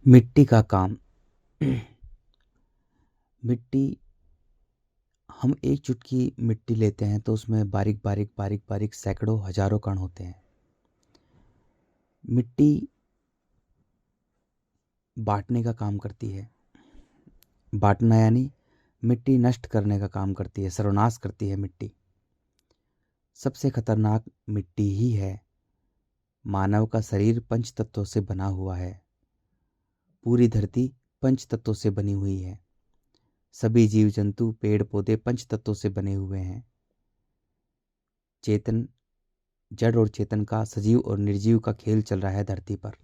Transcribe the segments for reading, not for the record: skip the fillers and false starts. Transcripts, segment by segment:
मिट्टी का काम। मिट्टी, हम एक चुटकी मिट्टी लेते हैं तो उसमें बारीक बारीक बारीक बारीक सैकड़ों हजारों कण होते हैं। मिट्टी बांटने का काम करती है। बांटना यानी मिट्टी नष्ट करने का काम करती है, सर्वनाश करती है मिट्टी। सबसे खतरनाक मिट्टी ही है। मानव का शरीर पंच तत्वों से बना हुआ है। पूरी धरती पंच तत्वों से बनी हुई है। सभी जीव जंतु पेड़ पौधे पंच तत्वों से बने हुए हैं। चेतन, जड़ और चेतन का, सजीव और निर्जीव का खेल चल रहा है धरती पर।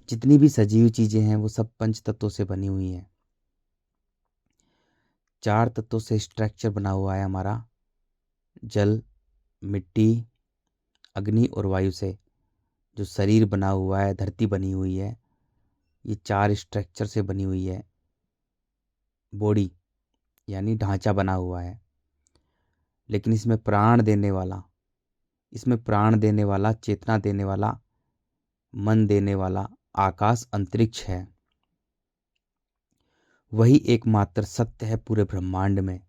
जितनी भी सजीव चीजें हैं वो सब पंच तत्वों से बनी हुई हैं। चार तत्वों से स्ट्रक्चर बना हुआ है हमारा। जल, मिट्टी, अग्नि और वायु से जो शरीर बना हुआ है, धरती बनी हुई है, ये चार स्ट्रक्चर से बनी हुई है। बॉडी यानी ढांचा बना हुआ है। लेकिन इसमें प्राण देने वाला, चेतना देने वाला, मन देने वाला आकाश अंतरिक्ष है। वही एकमात्र सत्य है पूरे ब्रह्मांड में।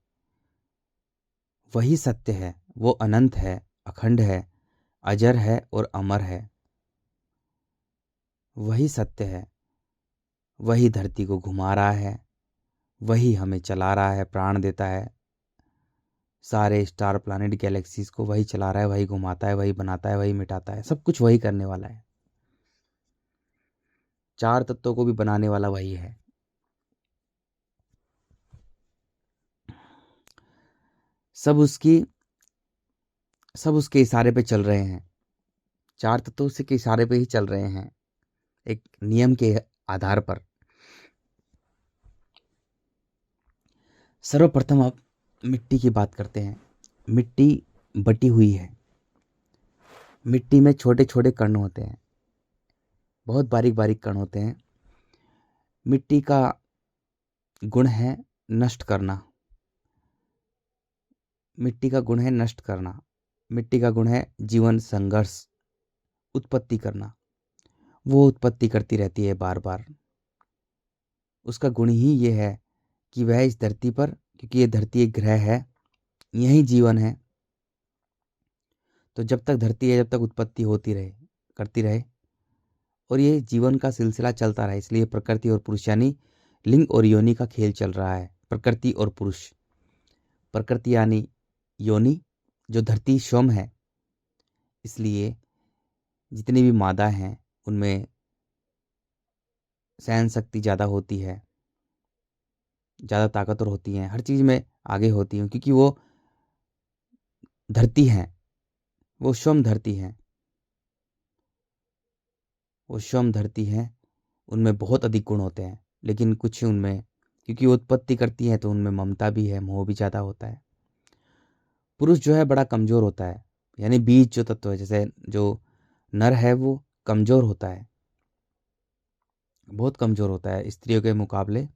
वही सत्य है, वो अनंत है, अखंड है, अजर है और अमर है। वही सत्य है। वही धरती को घुमा रहा है, वही हमें चला रहा है, प्राण देता है। सारे स्टार, प्लैनेट, गैलेक्सीज को वही चला रहा है, वही घुमाता है, वही बनाता है, वही मिटाता है। सब कुछ वही करने वाला है। चार तत्वों को भी बनाने वाला वही है। सब उसकी सब उसके इशारे पे चल रहे हैं। चार तत्वों से के इशारे पे ही चल रहे हैं, एक नियम के आधार पर। सर्वप्रथम अब मिट्टी की बात करते हैं। मिट्टी बटी हुई है। मिट्टी में छोटे छोटे कण होते हैं, बहुत बारीक बारीक कण होते हैं। मिट्टी का गुण है नष्ट करना। मिट्टी का गुण है नष्ट करना। मिट्टी का गुण है जीवन संघर्ष, उत्पत्ति करना। वो उत्पत्ति करती रहती है बार बार। उसका गुण ही ये है कि वह इस धरती पर, क्योंकि ये धरती एक ग्रह है, यही जीवन है। तो जब तक धरती है, जब तक उत्पत्ति होती रहे, करती रहे, और ये जीवन का सिलसिला चलता रहे। इसलिए प्रकृति और पुरुष यानी लिंग और योनि का खेल चल रहा है। प्रकृति और पुरुष। प्रकृति यानी योनि, जो धरती स्वयं है। इसलिए जितनी भी मादा हैं उनमें सहन शक्ति ज़्यादा होती है, ज़्यादा ताकतवर होती हैं, हर चीज़ में आगे होती हैं, क्योंकि वो धरती हैं, वो स्वयं धरती हैं। वो स्वयं धरती हैं, उनमें बहुत अधिक गुण होते हैं। लेकिन कुछ उनमें, क्योंकि वो उत्पत्ति करती हैं तो उनमें ममता भी है, मोह भी ज़्यादा होता है। पुरुष जो है बड़ा कमज़ोर होता है, यानी बीज जो तत्व है, जैसे जो नर है वो कमज़ोर होता है, बहुत कमज़ोर होता है। स्त्रियों के मुकाबले,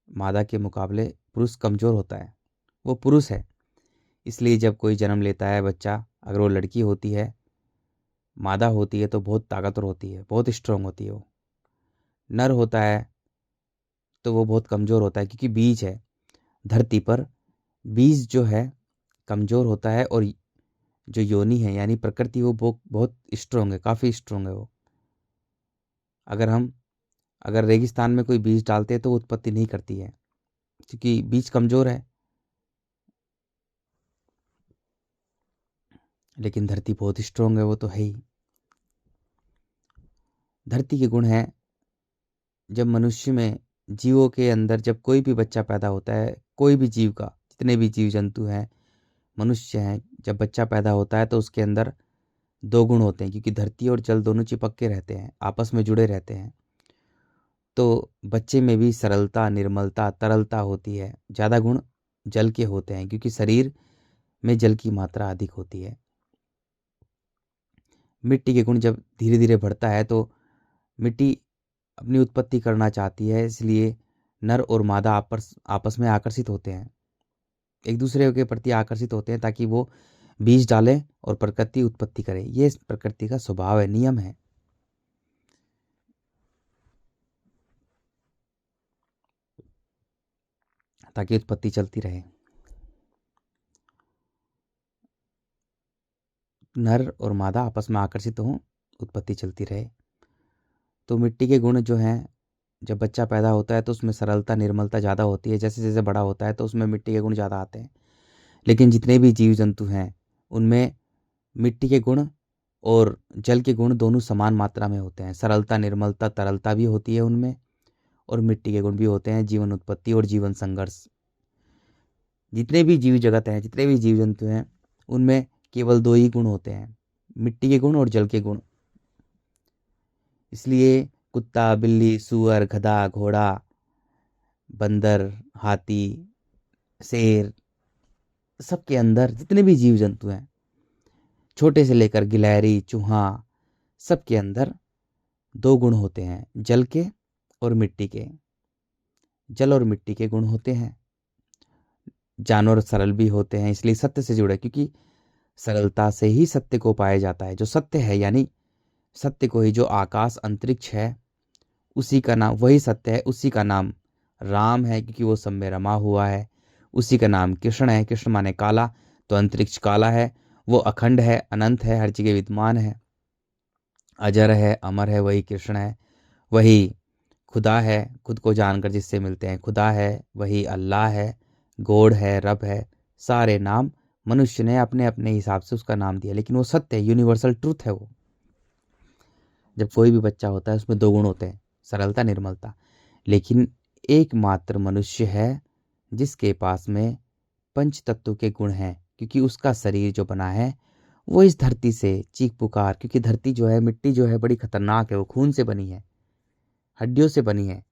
मादा के मुकाबले पुरुष कमज़ोर होता है। वो पुरुष है। इसलिए जब कोई जन्म लेता है बच्चा, अगर वो लड़की होती है, मादा होती है, तो बहुत ताकतवर होती है, बहुत स्ट्रांग होती है। वो नर होता है तो वो बहुत कमज़ोर होता है, क्योंकि बीज है। धरती पर बीज जो है कमज़ोर होता है, और जो योनि है यानी प्रकृति, वो बहुत स्ट्रांग है, काफ़ी स्ट्रांग है वो। अगर रेगिस्तान में कोई बीज डालते हैं तो वो उत्पत्ति नहीं करती है, क्योंकि बीज कमज़ोर है। लेकिन धरती बहुत स्ट्रांग है, वो तो है ही। धरती के गुण हैं, जब मनुष्य में, जीवों के अंदर, जब कोई भी बच्चा पैदा होता है, कोई भी जीव का, जितने भी जीव जंतु हैं, मनुष्य हैं, जब बच्चा पैदा होता है तो उसके अंदर दो गुण होते हैं, क्योंकि धरती और जल दोनों चिपक के रहते हैं, आपस में जुड़े रहते हैं। तो बच्चे में भी सरलता, निर्मलता, तरलता होती है। ज़्यादा गुण जल के होते हैं, क्योंकि शरीर में जल की मात्रा अधिक होती है। मिट्टी के गुण जब धीरे धीरे बढ़ता है तो मिट्टी अपनी उत्पत्ति करना चाहती है, इसलिए नर और मादा आपस आपस में आकर्षित होते हैं, एक दूसरे के प्रति आकर्षित होते हैं, ताकि वो बीज डालें और प्रकृति उत्पत्ति करे। ये प्रकृति का स्वभाव है, नियम है। ताकि उत्पत्ति चलती रहे। नर और मादा आपस में आकर्षित हों, उत्पत्ति चलती रहे। तो मिट्टी के गुण जो हैं, जब बच्चा पैदा होता है तो उसमें सरलता निर्मलता ज़्यादा होती है। जैसे जैसे बड़ा होता है तो उसमें मिट्टी के गुण ज़्यादा आते हैं। लेकिन जितने भी जीव जंतु हैं उनमें मिट्टी के गुण और जल के गुण दोनों समान मात्रा में होते हैं। सरलता निर्मलता तरलता भी होती है उनमें, और मिट्टी के गुण भी होते हैं, जीवन उत्पत्ति और जीवन संघर्ष। जितने भी जीव जगत हैं, जितने भी जीव जंतु हैं, उनमें केवल दो ही गुण होते हैं, मिट्टी के गुण और जल के गुण। इसलिए कुत्ता, बिल्ली, सूअर, गधा, घोड़ा, बंदर, हाथी, शेर, सबके अंदर जितने भी जीव जंतु हैं, छोटे से लेकर गिलहरी, चूहा, सबके अंदर दो गुण होते हैं, जल के और मिट्टी के। जल और मिट्टी के गुण होते हैं। जानवर सरल भी होते हैं, इसलिए सत्य से जुड़े, क्योंकि सरलता से ही सत्य को पाया जाता है। जो सत्य है यानी सत्य को ही, जो आकाश अंतरिक्ष है उसी का नाम, वही सत्य है, उसी का नाम राम है क्योंकि वो सब में रमा हुआ है। उसी का नाम कृष्ण है, कृष्ण माने काला, तो अंतरिक्ष काला है। वो अखंड है, अनंत है, हर जगह विद्यमान है, अजर है, अमर है, वही कृष्ण है। वही खुदा है, खुद को जानकर जिससे मिलते हैं खुदा है। वही अल्लाह है, गॉड है, रब है। सारे नाम मनुष्य ने अपने अपने हिसाब से उसका नाम दिया, लेकिन वो सत्य है, यूनिवर्सल ट्रूथ है वो। जब कोई भी बच्चा होता है उसमें दो गुण होते हैं, सरलता निर्मलता। लेकिन एकमात्र मनुष्य है जिसके पास में पंच तत्व के गुण हैं, क्योंकि उसका शरीर जो बना है वो इस धरती से चीख पुकार, क्योंकि धरती जो है, मिट्टी जो है, बड़ी खतरनाक है। वो खून से बनी है, हड्डियों से बनी है,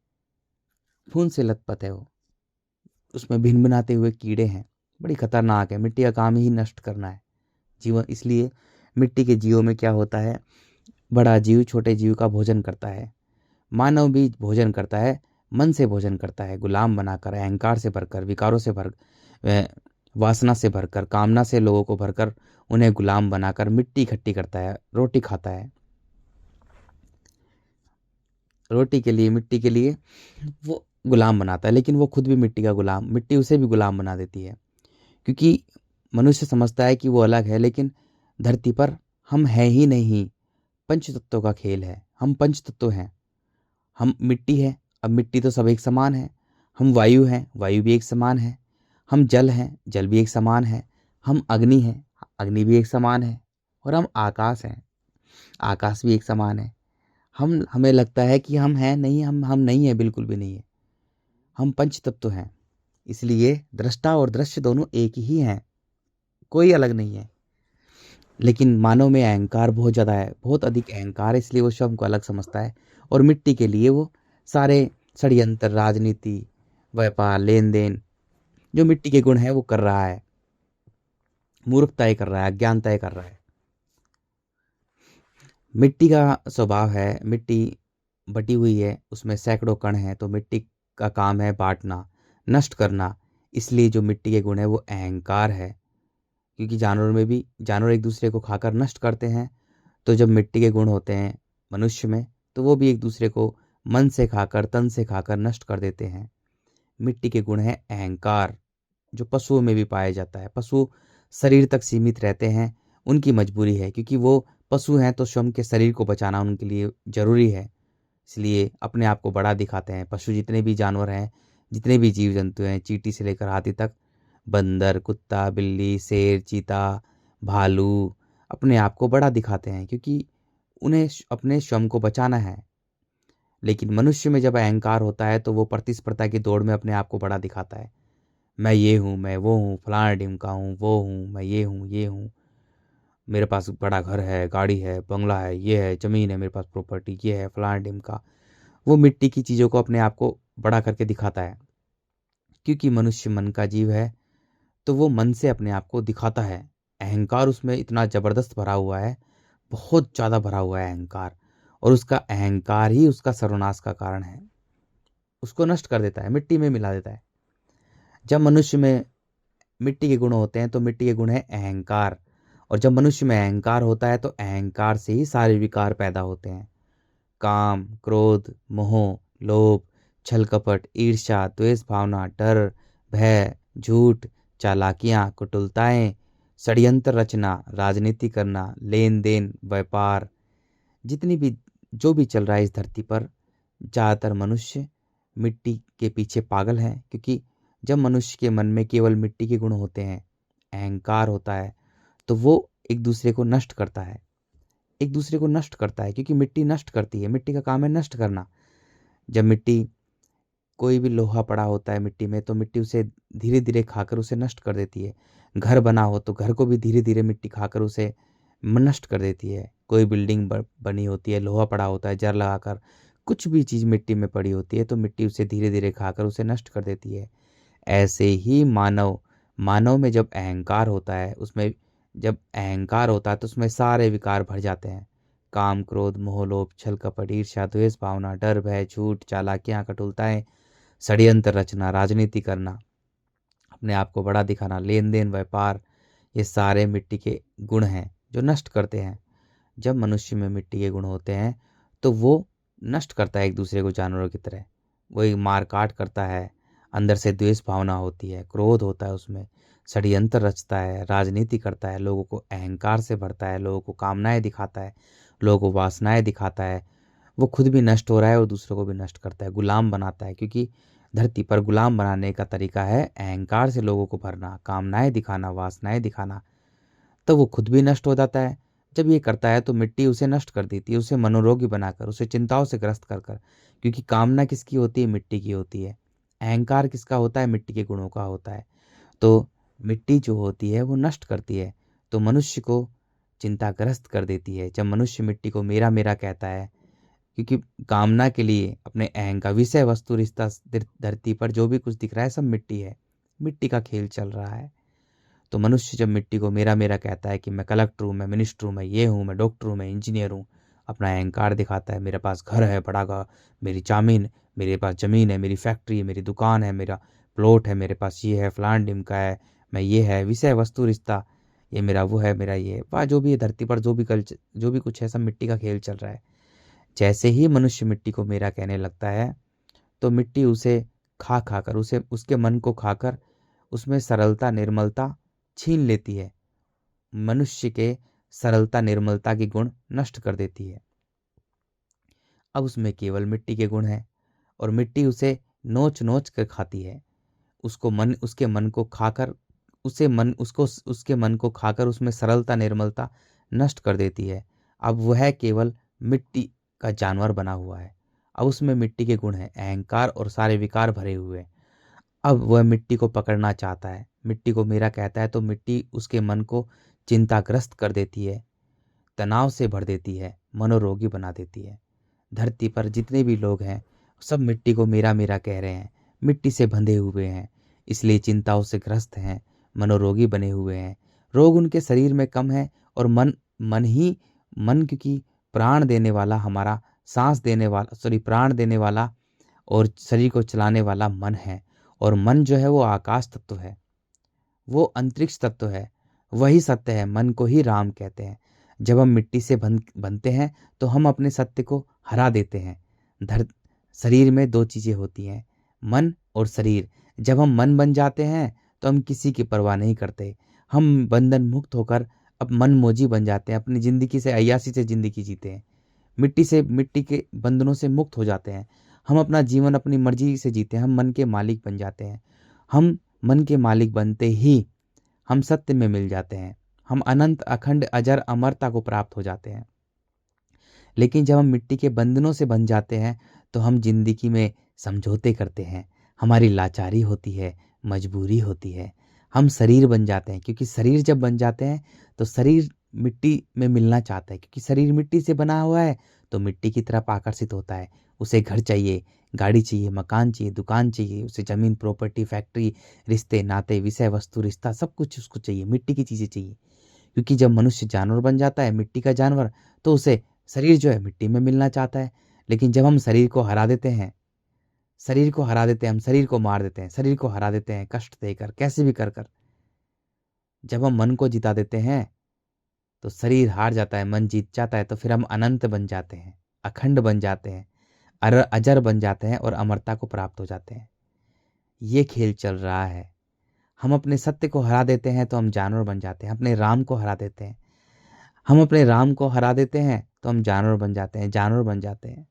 खून से लथपथ है वो। उसमें भिन भिनाते हुए कीड़े हैं, बड़ी खतरनाक है। मिट्टी का काम ही नष्ट करना है जीवन। इसलिए मिट्टी के जीवों में क्या होता है, बड़ा जीव छोटे जीव का भोजन करता है। मानव भी भोजन करता है, मन से भोजन करता है, गुलाम बनाकर, अहंकार से भरकर, विकारों से भर, वासना से भरकर, कामना से लोगों को भरकर, उन्हें गुलाम बनाकर मिट्टी इकट्ठी करता है, रोटी खाता है। रोटी के लिए, मिट्टी के लिए वो गुलाम बनाता है, लेकिन वो खुद भी मिट्टी का गुलाम, मिट्टी उसे भी गुलाम बना देती है। क्योंकि मनुष्य समझता है कि वो अलग है, लेकिन धरती पर हम हैं ही नहीं। पंच तत्वों का खेल है, हम पंच तत्व हैं। हम मिट्टी है, अब मिट्टी तो सब एक समान है। हम वायु हैं, वायु भी एक समान है। हम जल हैं, जल भी एक समान है। हम अग्नि हैं, अग्नि भी एक समान है। और हम आकाश हैं, आकाश भी एक समान है। हमें लगता है कि हम हैं, नहीं, हम नहीं है, बिल्कुल भी नहीं है। हम पंच तत्व हैं। इसलिए दृष्टा और दृश्य दोनों एक ही हैं, कोई अलग नहीं है। लेकिन मानव में अहंकार बहुत ज़्यादा है, बहुत अधिक अहंकार है, इसलिए वो स्वयं को अलग समझता है। और मिट्टी के लिए वो सारे षड्यंत्र, राजनीति, व्यापार, लेन देन, जो मिट्टी के गुण है वो कर रहा है। मूर्खताएं कर रहा है, अज्ञानताएं कर रहा है। मिट्टी का स्वभाव है, मिट्टी बटी हुई है, उसमें सैकड़ों कण हैं, तो मिट्टी का काम है बांटना, नष्ट करना। इसलिए जो मिट्टी के गुण है वो अहंकार है। क्योंकि जानवरों में भी, जानवर एक दूसरे को खाकर नष्ट करते हैं, तो जब मिट्टी के गुण होते हैं मनुष्य में, तो वो भी एक दूसरे को मन से खाकर, तन से खाकर नष्ट कर देते हैं। मिट्टी के गुण है अहंकार, जो पशुओं में भी पाया जाता है। पशु शरीर तक सीमित रहते हैं, उनकी मजबूरी है, क्योंकि वो पशु हैं तो स्वयं के शरीर को बचाना उनके लिए जरूरी है। इसलिए अपने आप को बड़ा दिखाते हैं। पशु जितने भी जानवर हैं, जितने भी जीव जंतु हैं, चींटी से लेकर हाथी तक, बंदर, कुत्ता, बिल्ली, शेर, चीता, भालू, अपने आप को बड़ा दिखाते हैं, क्योंकि उन्हें अपने स्वयं को बचाना है। लेकिन मनुष्य में जब अहंकार होता है तो वो प्रतिस्पर्धा की दौड़ में अपने आप को बड़ा दिखाता है। मैं ये हूँ, मैं वो हूँ, फलाना ढिमका हूँ, वो हूँ, मैं ये हूँ, ये हूँ, मेरे पास बड़ा घर है, गाड़ी है, बंगला है, ये है, ज़मीन है, मेरे पास प्रॉपर्टी, ये है, फलाना ढिमका। वो मिट्टी की चीज़ों को अपने आप को बड़ा करके दिखाता है। क्योंकि मनुष्य मन का जीव है, तो वो मन से अपने आप को दिखाता है। अहंकार उसमें इतना ज़बरदस्त भरा हुआ है, बहुत ज़्यादा भरा हुआ है अहंकार। और उसका अहंकार ही उसका सर्वनाश का कारण है, उसको नष्ट कर देता है, मिट्टी में मिला देता है। जब मनुष्य में मिट्टी के गुण होते हैं तो मिट्टी के गुण है अहंकार, और जब मनुष्य में अहंकार होता है तो अहंकार से ही सारे विकार पैदा होते हैं। काम, क्रोध, मोह, लोभ, छल कपट, ईर्ष्या, द्वेष भावना, डर, भय, झूठ, चालाकियां, कुटिलताएं, षड्यंत्र रचना, राजनीति करना, लेन देन, व्यापार, जितनी भी जो भी चल रहा है इस धरती पर, ज़्यादातर मनुष्य मिट्टी के पीछे पागल हैं। क्योंकि जब मनुष्य के मन में केवल मिट्टी के गुण होते हैं, अहंकार होता है, तो वो एक दूसरे को नष्ट करता है, एक दूसरे को नष्ट करता है। क्योंकि मिट्टी नष्ट करती है, मिट्टी का काम है नष्ट करना। जब मिट्टी, कोई भी लोहा पड़ा होता है मिट्टी में, तो मिट्टी उसे धीरे धीरे खाकर उसे नष्ट कर देती है। घर बना हो तो घर को भी धीरे धीरे मिट्टी खाकर उसे नष्ट कर देती है। कोई बिल्डिंग बनी होती है, लोहा पड़ा होता है, जर लगाकर कुछ भी चीज़ मिट्टी में पड़ी होती है तो मिट्टी उसे धीरे धीरे खाकर उसे नष्ट कर देती है। ऐसे ही मानव, मानव में जब अहंकार होता है, उसमें जब अहंकार होता है तो उसमें सारे विकार भर जाते हैं। काम, क्रोध, मोह, लोभ, छल कपट, ईर्ष्या, द्वेष भावना, डर, भय, झूठ, चालाकियां, कटुलताएं, षड्यंत्र रचना, राजनीति करना, अपने आप को बड़ा दिखाना, लेन देन, व्यापार, ये सारे मिट्टी के गुण हैं जो नष्ट करते हैं। जब मनुष्य में मिट्टी के गुण होते हैं तो वो नष्ट करता है एक दूसरे को जानवरों की तरह। वही मार काट करता है, अंदर से द्वेष भावना होती है, क्रोध होता है उसमें, षड्यंत्र रचता है, राजनीति करता है, लोगों को अहंकार से भरता है, लोगों को कामनाएं दिखाता है, लोगों को वासनाएं दिखाता है। वो खुद भी नष्ट हो रहा है और दूसरों को भी नष्ट करता है, गुलाम बनाता है। क्योंकि धरती पर गुलाम बनाने का तरीका है अहंकार से लोगों को भरना, कामनाएं दिखाना, वासनाएं दिखाना। तो वो खुद भी नष्ट हो जाता है। जब ये करता है तो मिट्टी उसे नष्ट कर देती है, उसे मनोरोगी बनाकर, उसे चिंताओं से ग्रस्त कर कर। क्योंकि कामना किसकी होती है? मिट्टी की होती है। अहंकार किसका होता है? मिट्टी के गुणों का होता है। तो मिट्टी जो होती है वो नष्ट करती है, तो मनुष्य को चिंताग्रस्त कर देती है। जब मनुष्य मिट्टी को मेरा मेरा कहता है, क्योंकि कामना के लिए अपने अहंकार, विषय वस्तु रिश्ता, धरती पर जो भी कुछ दिख रहा है सब मिट्टी है, मिट्टी का खेल चल रहा है। तो मनुष्य जब मिट्टी को मेरा मेरा कहता है कि मैं कलेक्टर हूँ, मैं मिनिस्टर हूँ, मैं ये हूँ, मैं डॉक्टर हूँ, मैं इंजीनियर हूँ, अपना अहंकार दिखाता है, मेरे पास घर है बड़ा का, मेरी जामीन, मेरे पास ज़मीन है, मेरी फैक्ट्री है, मेरी दुकान है, मेरा प्लॉट है, मेरे पास ये है, फलान डिम का है, मैं ये है, विषय वस्तु रिश्ता, ये मेरा वो है, मेरा ये है, वह जो भी है धरती पर जो भी कल्चर, जो भी कुछ है सब मिट्टी का खेल चल रहा है। जैसे ही मनुष्य मिट्टी को मेरा कहने लगता है तो मिट्टी उसे खा खा कर, उसे, उसके मन को खाकर उसमें सरलता निर्मलता छीन लेती है। मनुष्य के सरलता निर्मलता के गुण नष्ट कर देती है। अब उसमें केवल मिट्टी के गुण हैं और मिट्टी उसे नोच नोच कर खाती है। उसको मन, उसके मन को खाकर, उसे मन, उसको, उसके मन को खाकर उसमें सरलता निर्मलता नष्ट कर देती है। अब वह केवल मिट्टी का जानवर बना हुआ है। अब उसमें मिट्टी के गुण हैं, अहंकार और सारे विकार भरे हुए हैं। अब वह मिट्टी को पकड़ना चाहता है, मिट्टी को मेरा कहता है तो मिट्टी उसके मन को चिंताग्रस्त कर देती है, तनाव से भर देती है, मनोरोगी बना देती है। धरती पर जितने भी लोग हैं सब मिट्टी को मेरा मेरा कह रहे हैं, मिट्टी से बंधे हुए हैं, इसलिए चिंताओं से ग्रस्त हैं, मनोरोगी बने हुए हैं। रोग उनके शरीर में कम है और मन, मन ही मन, क्योंकि प्राण देने वाला हमारा, सांस देने वाला, सॉरी, प्राण देने वाला और शरीर को चलाने वाला मन है। और मन जो है वो आकाश तत्व है, वो अंतरिक्ष तत्व है, वही सत्य है। मन को ही राम कहते हैं। जब हम मिट्टी से बनते हैं तो हम अपने सत्य को हरा देते हैं। धर शरीर में दो चीज़ें होती हैं, मन और शरीर। जब हम मन बन जाते हैं तो हम किसी की परवाह नहीं करते, हम बंधन मुक्त होकर अब मनमोजी बन जाते हैं, अपनी ज़िंदगी से, अय्यासी से ज़िंदगी जीते हैं, मिट्टी से, मिट्टी के बंधनों से मुक्त हो जाते हैं। हम अपना जीवन अपनी मर्जी से जीते हैं, हम मन के मालिक बन जाते हैं। हम मन के मालिक बनते ही हम सत्य में मिल जाते हैं, हम अनंत अखंड अजर अमरता को प्राप्त हो जाते हैं। लेकिन जब हम मिट्टी के बंधनों से बन जाते हैं तो हम जिंदगी में समझौते करते हैं, हमारी लाचारी होती है, मजबूरी होती है, हम शरीर बन जाते हैं। क्योंकि शरीर जब बन जाते हैं तो शरीर मिट्टी में मिलना चाहता है, क्योंकि शरीर मिट्टी से बना हुआ है तो मिट्टी की तरफ आकर्षित होता है। उसे घर चाहिए, गाड़ी चाहिए, मकान चाहिए, दुकान चाहिए, उसे ज़मीन, प्रॉपर्टी, फैक्ट्री, रिश्ते नाते, विषय वस्तु रिश्ता, सब कुछ उसको चाहिए, मिट्टी की चीज़ें चाहिए। क्योंकि जब मनुष्य जानवर बन जाता है, मिट्टी का जानवर, तो उसे शरीर जो है मिट्टी में मिलना चाहता है। लेकिन जब हम शरीर को हरा देते हैं, शरीर को हरा देते हैं, हम शरीर को मार देते हैं, शरीर को हरा देते हैं कष्ट देकर, कैसे भी कर कर। जब हम मन को जिता देते हैं तो शरीर हार जाता है, मन जीत जाता है, तो फिर हम अनंत बन जाते हैं, अखंड बन जाते हैं, अजर बन जाते हैं और अमरता को प्राप्त हो जाते हैं। ये खेल चल रहा है। हम अपने सत्य को हरा देते हैं तो हम जानवर बन जाते हैं, अपने राम को हरा देते हैं। हम अपने राम को हरा देते हैं तो हम जानवर बन जाते हैं, जानवर बन जाते हैं,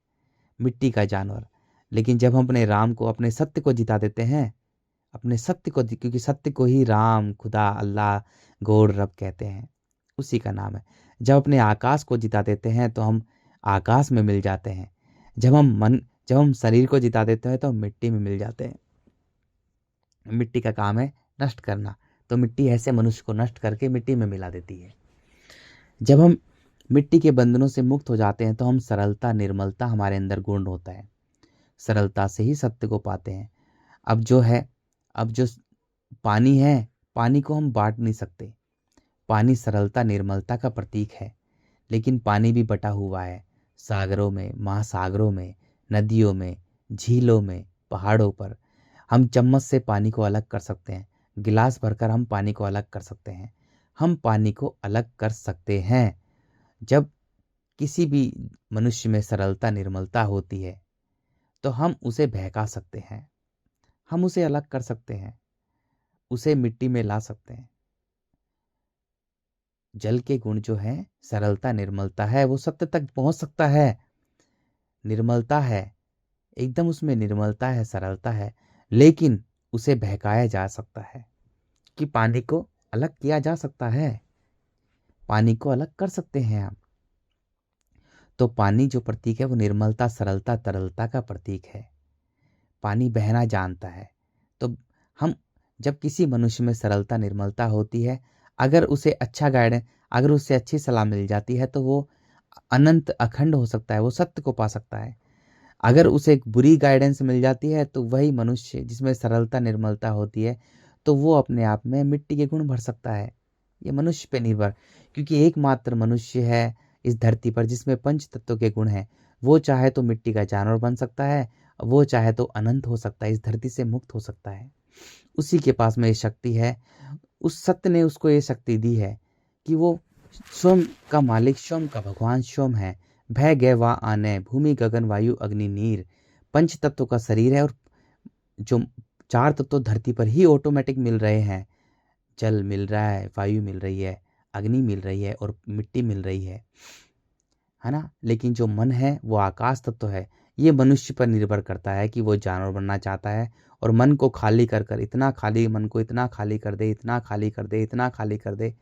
मिट्टी का जानवर। लेकिन जब हम अपने राम को, अपने सत्य को जिता देते हैं, अपने सत्य को, क्योंकि सत्य को ही राम, खुदा, अल्लाह, गॉड, रब कहते हैं, उसी का नाम है। जब अपने आकाश को जिता देते हैं तो हम आकाश में मिल जाते हैं। जब हम शरीर को जिता देते हैं तो हम मिट्टी में मिल जाते हैं। मिट्टी का काम है नष्ट करना, तो मिट्टी ऐसे मनुष्य को नष्ट करके मिट्टी में मिला देती है। जब हम मिट्टी के बंधनों से मुक्त हो जाते हैं तो हम सरलता, निर्मलता हमारे अंदर गुण होता है। सरलता से ही सत्य को पाते हैं। अब जो पानी है, पानी को हम बांट नहीं सकते। पानी सरलता, निर्मलता का प्रतीक है, लेकिन पानी भी बटा हुआ है सागरों में, महासागरों में, नदियों में, झीलों में, पहाड़ों पर। हम चम्मच से पानी को अलग कर सकते हैं, गिलास भरकर हम पानी को अलग कर सकते हैं। हम पानी को अलग कर सकते हैं। जब किसी भी मनुष्य में सरलता, निर्मलता होती है तो हम उसे बहका सकते हैं, हम उसे अलग कर सकते हैं, उसे मिट्टी में ला सकते हैं। जल के गुण जो है सरलता, निर्मलता है, वो सत्य तक पहुंच सकता है। निर्मलता है, एकदम उसमें निर्मलता है, सरलता है, लेकिन उसे बहकाया जा सकता है कि पानी को अलग किया जा सकता है, पानी को अलग कर सकते हैं हम। तो पानी जो प्रतीक है वो निर्मलता, सरलता, तरलता का प्रतीक है। पानी बहना जानता है। तो हम, जब किसी मनुष्य में सरलता, निर्मलता होती है, अगर उसे अच्छा गाइडेंस, अगर उसे अच्छी सलाह मिल जाती है तो वो अनंत, अखंड हो सकता है, वो सत्य को पा सकता है। अगर उसे एक बुरी गाइडेंस मिल जाती है तो वही मनुष्य जिसमें सरलता, निर्मलता होती है, तो वो अपने आप में मिट्टी के गुण भर सकता है। ये मनुष्य पे निर्भर, क्योंकि एकमात्र मनुष्य है इस धरती पर जिसमें पंच तत्वों के गुण हैं। वो चाहे तो मिट्टी का जानवर बन सकता है, वो चाहे तो अनंत हो सकता है, इस धरती से मुक्त हो सकता है। उसी के पास में ये शक्ति है। उस सत्य ने उसको ये शक्ति दी है कि वो स्वयं का मालिक, स्वयं का भगवान स्वयं है। भय गय वा आने, भूमि गगन वायु अग्नि नीर, पंच तत्वों का शरीर है। और जो चार तत्व धरती पर ही ऑटोमेटिक मिल रहे हैं, जल मिल रहा है, वायु मिल रही है, अग्नि मिल रही है और मिट्टी मिल रही है ना। लेकिन जो मन है वो आकाश तत्व है। ये मनुष्य पर निर्भर करता है कि वो जानवर बनना चाहता है और मन को खाली कर कर, इतना खाली, मन को इतना खाली कर दे, इतना खाली कर दे, इतना खाली कर दे,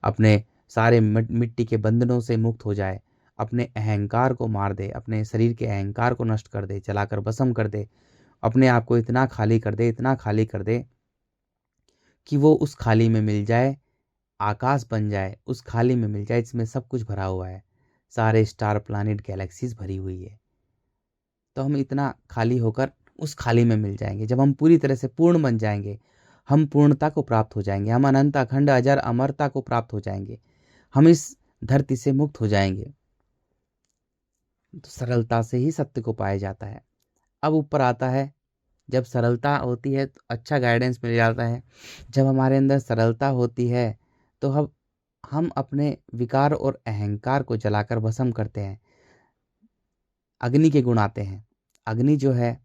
अपने सारे मिट्टी के बंधनों से मुक्त हो जाए, अपने अहंकार को मार दे, अपने शरीर के अहंकार को नष्ट कर दे, जलाकर भस्म कर दे, अपने आप को इतना खाली कर दे, इतना खाली कर दे कि वो उस खाली में मिल जाए, आकाश बन जाए, उस खाली में मिल जाए जिसमें सब कुछ भरा हुआ है, सारे स्टार, प्लैनेट, गैलेक्सीज भरी हुई है। तो हम इतना खाली होकर उस खाली में मिल जाएंगे। जब हम पूरी तरह से पूर्ण बन जाएंगे, हम पूर्णता को प्राप्त हो जाएंगे, हम अनंत, अखंड, अजर, अमरता को प्राप्त हो जाएंगे, हम इस धरती से मुक्त हो जाएंगे। तो सरलता से ही सत्य को पाया जाता है। अब ऊपर आता है, जब सरलता होती है तो अच्छा गाइडेंस मिल जाता है। जब हमारे अंदर सरलता होती है तो हम अपने विकार और अहंकार को जलाकर भस्म करते हैं। अग्नि के गुण आते हैं। अग्नि जो है,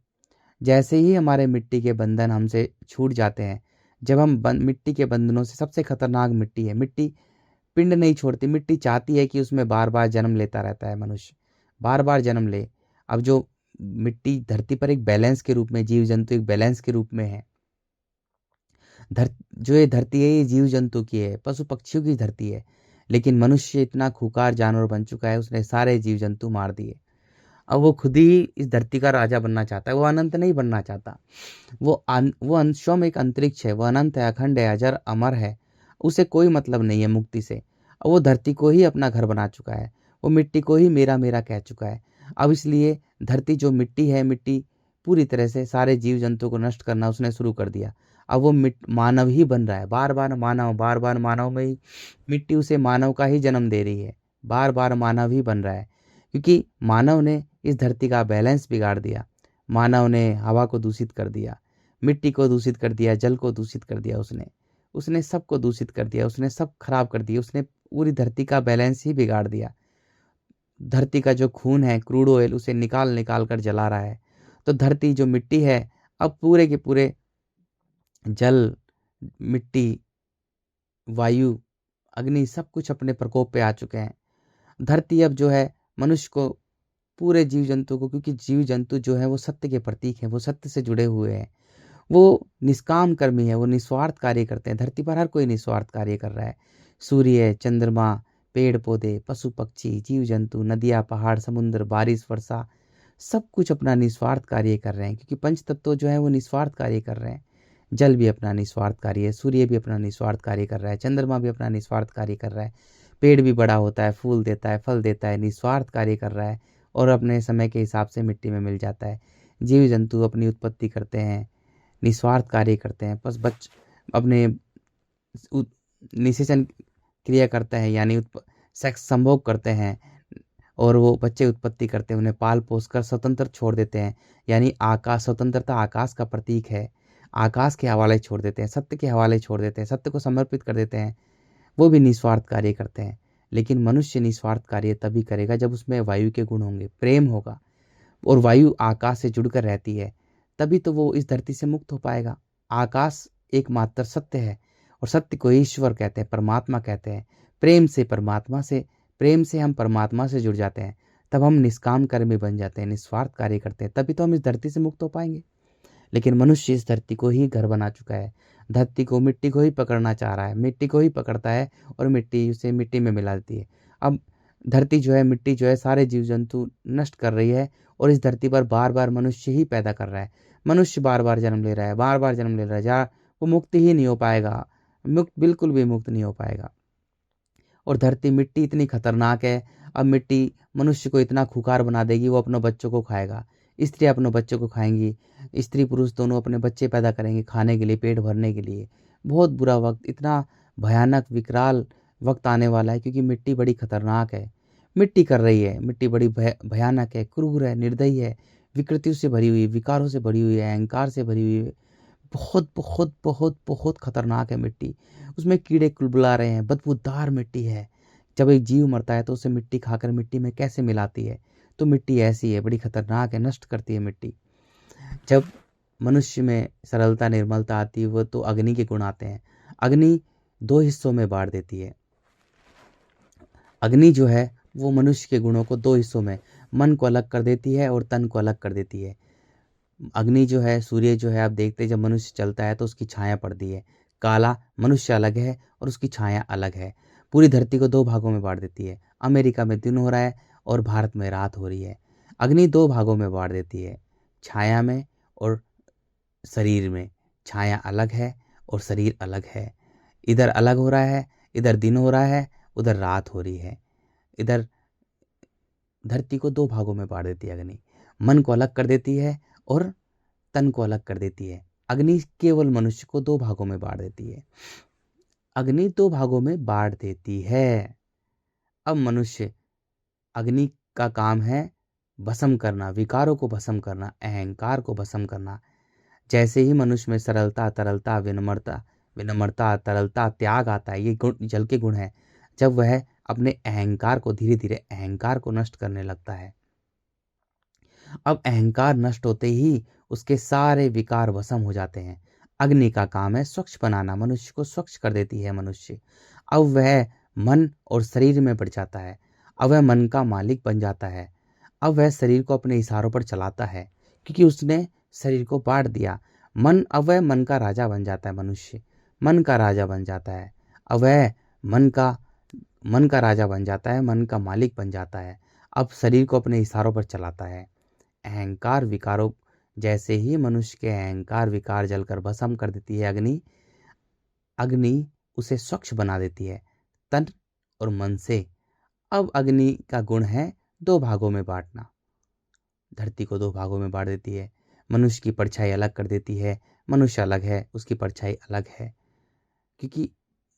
जैसे ही हमारे मिट्टी के बंधन हमसे छूट जाते हैं, जब हम मिट्टी के बंधनों से, सबसे खतरनाक मिट्टी है, मिट्टी पिंड नहीं छोड़ती। मिट्टी चाहती है कि उसमें बार बार जन्म लेता रहता है मनुष्य, बार बार जन्म ले। अब जो मिट्टी धरती पर एक बैलेंस के रूप में, जीव जंतु एक बैलेंस के रूप में है। जो ये धरती है ये जीव जंतु की है, पशु पक्षियों की धरती है, लेकिन मनुष्य इतना खूंखार जानवर बन चुका है, उसने सारे जीव जंतु मार दिए। अब वो खुद ही इस धरती का राजा बनना चाहता है, वो अनंत नहीं बनना चाहता। वो स्वयं एक अंतरिक्ष है, वो अनंत है, अखंड है, अजर, अमर है, उसे कोई मतलब नहीं है मुक्ति से। अब वो धरती को ही अपना घर बना चुका है, वो मिट्टी को ही मेरा मेरा कह चुका है। अब इसलिए धरती जो मिट्टी है, मिट्टी पूरी तरह से सारे जीव जंतु को नष्ट करना उसने शुरू कर दिया। अब वो मानव ही बन रहा है, बार बार मानव, बार बार मानव में ही मिट्टी उसे मानव का ही जन्म दे रही है, बार बार मानव ही बन रहा है। क्योंकि मानव ने इस धरती का बैलेंस बिगाड़ दिया। मानव ने हवा को दूषित कर दिया, मिट्टी को दूषित कर दिया, जल को दूषित कर दिया, उसने सबको दूषित कर दिया, उसने सब खराब कर दिया, उसने पूरी धरती का बैलेंस ही बिगाड़ दिया। धरती का जो खून है, क्रूड ऑयल, उसे निकाल निकाल कर जला रहा है। तो धरती जो मिट्टी है, अब पूरे के पूरे जल, मिट्टी, वायु, अग्नि सब कुछ अपने प्रकोप पे आ चुके हैं। धरती अब जो है मनुष्य को, पूरे जीव जंतु को, क्योंकि जीव जंतु जो है वो सत्य के प्रतीक हैं, वो सत्य से जुड़े हुए हैं, वो निष्काम कर्मी है, वो निस्वार्थ कार्य करते हैं। धरती पर हर कोई निस्वार्थ कार्य कर रहा है। सूर्य, चंद्रमा, पेड़ पौधे, पशु पक्षी, जीव जंतु, नदियाँ, पहाड़, समुद्र, बारिश, वर्षा, सब कुछ अपना निस्वार्थ कार्य कर रहे हैं, क्योंकि पंच तत्व जो है वो निस्वार्थ कार्य कर रहे हैं। जल भी अपना निस्वार्थ कार्य है, सूर्य भी अपना निस्वार्थ कार्य कर रहा है, चंद्रमा भी अपना निस्वार्थ कार्य कर रहा है, पेड़ भी बड़ा होता है, फूल देता है, फल देता है, निस्वार्थ कार्य कर रहा है और अपने समय के हिसाब से मिट्टी में मिल जाता है। जीव जंतु अपनी उत्पत्ति करते हैं, निस्वार्थ कार्य करते हैं, बस अपने निषेचन क्रिया करते हैं, यानी सेक्स संभोग करते हैं और वो बच्चे उत्पत्ति करते हैं, उन्हें पाल पोस कर स्वतंत्र छोड़ देते हैं। यानी आकाश, स्वतंत्रता आकाश का प्रतीक है। आकाश के हवाले छोड़ देते हैं, सत्य के हवाले छोड़ देते हैं, सत्य को समर्पित कर देते हैं। वो भी निस्वार्थ कार्य करते हैं। लेकिन मनुष्य निस्वार्थ कार्य तभी करेगा जब उसमें वायु के गुण होंगे, प्रेम होगा, और वायु आकाश से जुड़कर रहती है, तभी तो वो इस धरती से मुक्त हो पाएगा। आकाश एकमात्र सत्य है और सत्य को ईश्वर कहते हैं, परमात्मा कहते हैं। प्रेम से परमात्मा से, प्रेम से हम परमात्मा से जुड़ जाते हैं, तब हम निष्काम कर्मी बन जाते हैं, निस्वार्थ कार्य करते हैं, तभी तो हम इस धरती से मुक्त हो पाएंगे। लेकिन मनुष्य इस धरती को ही घर बना चुका है। धरती को, मिट्टी को ही पकड़ना चाह रहा है, मिट्टी को ही पकड़ता है और मिट्टी उसे मिट्टी में मिला देती है। अब धरती जो है, मिट्टी जो है, सारे जीव जंतु नष्ट कर रही है और इस धरती पर बार बार मनुष्य ही पैदा कर रहा है। मनुष्य बार बार जन्म ले रहा है, बार बार जन्म ले रहा है, जहाँ वो मुक्त ही नहीं हो पाएगा, मुक्त बिल्कुल भी मुक्त नहीं हो पाएगा। और धरती, मिट्टी इतनी खतरनाक है, अब मिट्टी मनुष्य को इतना खुखार बना देगी, वो अपने बच्चों को खाएगा, स्त्री अपने बच्चों को खाएंगी, स्त्री पुरुष दोनों अपने बच्चे पैदा करेंगे खाने के लिए, पेट भरने के लिए। बहुत बुरा वक्त, इतना भयानक विकराल वक्त आने वाला है, क्योंकि मिट्टी बड़ी खतरनाक है। मिट्टी कर रही है, मिट्टी बड़ी भयानक है, क्रूर है, निर्दयी है, विकृतियों से भरी हुई, विकारों से भरी हुई है, अहंकार से भरी हुई है। बहुत बहुत बहुत बहुत खतरनाक है मिट्टी। उसमें कीड़े कुलबुला रहे हैं, बदबूदार मिट्टी है। जब एक जीव मरता है तो उसे मिट्टी खाकर मिट्टी में कैसे मिलाती है? तो मिट्टी ऐसी है, बड़ी खतरनाक है, नष्ट करती है मिट्टी। जब मनुष्य में सरलता, निर्मलता आती है, वो तो अग्नि के गुण आते हैं। अग्नि दो हिस्सों में बांट देती है। अग्नि जो है वो मनुष्य के गुणों को दो हिस्सों में, मन को अलग कर देती है और तन को अलग कर देती है। अग्नि जो है, सूर्य जो है, आप देखते हैं जब मनुष्य चलता है तो उसकी छाया पड़ती है। काला मनुष्य अलग है और उसकी छाया अलग है। पूरी धरती को दो भागों में बांट देती है। अमेरिका में दिन हो रहा है और भारत में रात हो रही है। अग्नि दो भागों में बांट देती है, छाया में और शरीर में। छाया अलग है और शरीर अलग है। इधर अलग हो रहा है, इधर दिन हो रहा है, उधर रात हो रही है। इधर धरती को दो भागों में बांट देती है अग्नि। मन को अलग कर देती है और तन को अलग कर देती है। अग्नि केवल मनुष्य को दो भागों में बांट देती है। अग्नि दो भागों में बांट देती है। अब मनुष्य, अग्नि का काम है भस्म करना, विकारों को भस्म करना, अहंकार को भस्म करना। जैसे ही मनुष्य में सरलता, तरलता, विनम्रता, तरलता, त्याग आता है, ये गुण जल के गुण है। जब वह अपने अहंकार को, धीरे धीरे अहंकार को नष्ट करने लगता है, अब अहंकार नष्ट होते ही उसके सारे विकार भस्म हो जाते हैं। अग्नि का काम है स्वच्छ बनाना, मनुष्य को स्वच्छ कर देती है मनुष्य। अब वह मन और शरीर में बढ़ जाता है। अब वह मन का मालिक बन जाता है। अब वह शरीर को अपने इशारों पर चलाता है, क्योंकि उसने शरीर को बांट दिया। अब वह मन का राजा बन जाता है। मनुष्य मन का राजा बन जाता है। अब वह मन का राजा बन जाता है, मन का मालिक बन जाता है। अब शरीर को अपने इशारों पर चलाता है। अहंकार विकारों, जैसे ही मनुष्य के अहंकार विकार जलकर भस्म कर देती है अग्नि, अग्नि उसे स्वच्छ बना देती है, तन और मन से। अब अग्नि का गुण है दो भागों में बांटना। धरती को दो भागों में बांट देती है। मनुष्य की परछाई अलग कर देती है। मनुष्य अलग है, उसकी परछाई अलग है, क्योंकि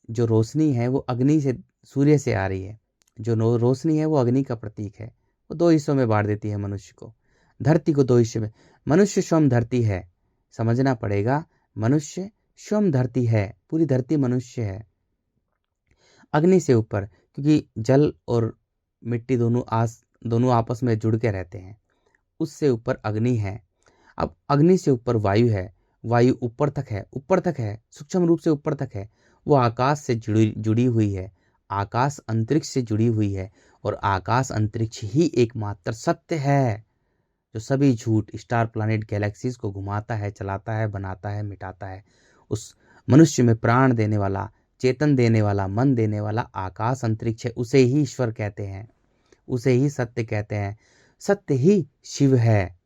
जो रोशनी है वो अग्नि से, सूर्य से आ रही है। जो रोशनी है वो अग्नि का प्रतीक है। वो दो हिस्सों में बांट देती है मनुष्य को। धरती को दो हिस्से में, मनुष्य स्वयं धरती है, समझना पड़ेगा। मनुष्य स्वयं धरती है, पूरी धरती मनुष्य है। अग्नि से ऊपर, क्योंकि जल और मिट्टी दोनों आपस में जुड़ के रहते हैं। उससे ऊपर अग्नि है। अब अग्नि से ऊपर वायु है। वायु ऊपर तक है, सूक्ष्म रूप से ऊपर तक है। वो आकाश से जुड़ी हुई है, आकाश अंतरिक्ष से जुड़ी हुई है। और आकाश अंतरिक्ष ही एकमात्र सत्य है जो सभी झूठ, स्टार, प्लैनेट, गैलेक्सीज को घुमाता है, चलाता है, बनाता है, मिटाता है। उस मनुष्य में प्राण देने वाला, चेतन देने वाला, मन देने वाला आकाश अंतरिक्ष है। उसे ही ईश्वर कहते हैं, उसे ही सत्य कहते हैं। सत्य ही शिव है।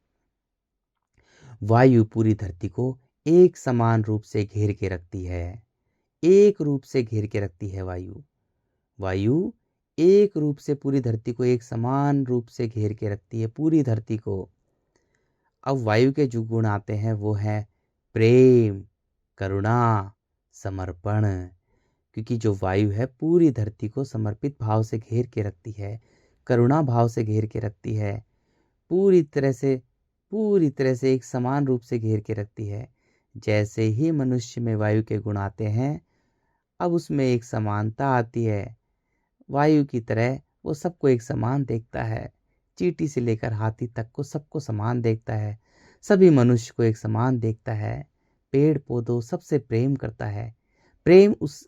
वायु पूरी धरती को एक समान रूप से घेर के रखती है। एक रूप से घेर के रखती है वायु। वायु एक रूप से पूरी धरती को एक समान रूप से घेर के रखती है, पूरी धरती को। अब वायु के जो गुण आते हैं वो है प्रेम, करुणा, समर्पण। क्योंकि जो वायु है पूरी धरती को समर्पित भाव से घेर के रखती है, करुणा भाव से घेर के रखती है, पूरी तरह से एक समान रूप से घेर के रखती है। जैसे ही मनुष्य में वायु के गुण आते हैं, अब उसमें एक समानता आती है। वायु की तरह वो सबको एक समान देखता है। चींटी से लेकर हाथी तक को सबको समान देखता है। सभी मनुष्य को एक समान देखता है। पेड़ पौधों सबसे प्रेम करता है। प्रेम उस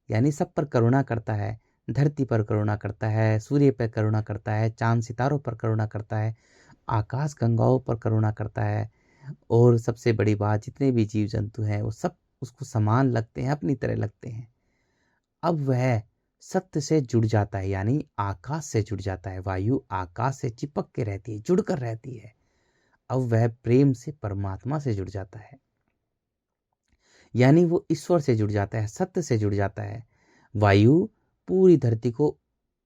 यानी सब पर करुणा करता है। धरती पर करुणा करता है, सूर्य पर करुणा करता है, चांद सितारों पर करुणा करता है, आकाश गंगाओं पर करुणा करता है। और सबसे बड़ी बात, जितने भी जीव जंतु हैं वो सब उसको समान लगते हैं, अपनी तरह लगते हैं। अब वह सत्य से जुड़ जाता है, यानी आकाश से जुड़ जाता है। वायु आकाश से चिपक के रहती है, जुड़कर रहती है। अब वह प्रेम से परमात्मा से जुड़ जाता है, यानी वो ईश्वर से जुड़ जाता है, सत्य से जुड़ जाता है। वायु पूरी धरती को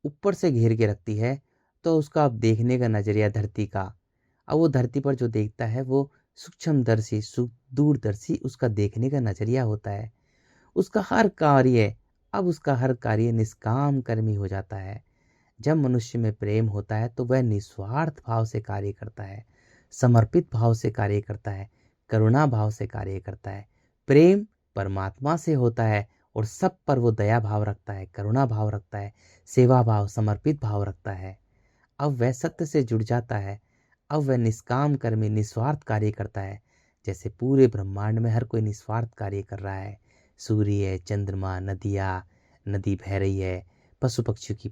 ऊपर से घेर के रखती है, तो उसका अब देखने का नजरिया धरती का, अब वो धरती पर जो देखता है वो सूक्ष्मदर्शी, दूरदर्शी उसका देखने का नजरिया होता है। उसका हर कार्य निष्काम कर्मी हो जाता है। जब मनुष्य में प्रेम होता है तो वह निस्वार्थ भाव से कार्य करता है, समर्पित भाव से कार्य करता है, करुणा भाव से कार्य करता है। प्रेम परमात्मा से होता है और सब पर वो दया भाव रखता है, करुणा भाव रखता है, सेवा भाव, समर्पित भाव रखता है। अब वह सत्य से जुड़ जाता है। अब वह निष्काम कर्मी, निस्वार्थ कार्य करता है। जैसे पूरे ब्रह्मांड में हर कोई निस्वार्थ कार्य कर रहा है। सूर्य, चंद्रमा, नदी बह रही है, पशु पक्षियों की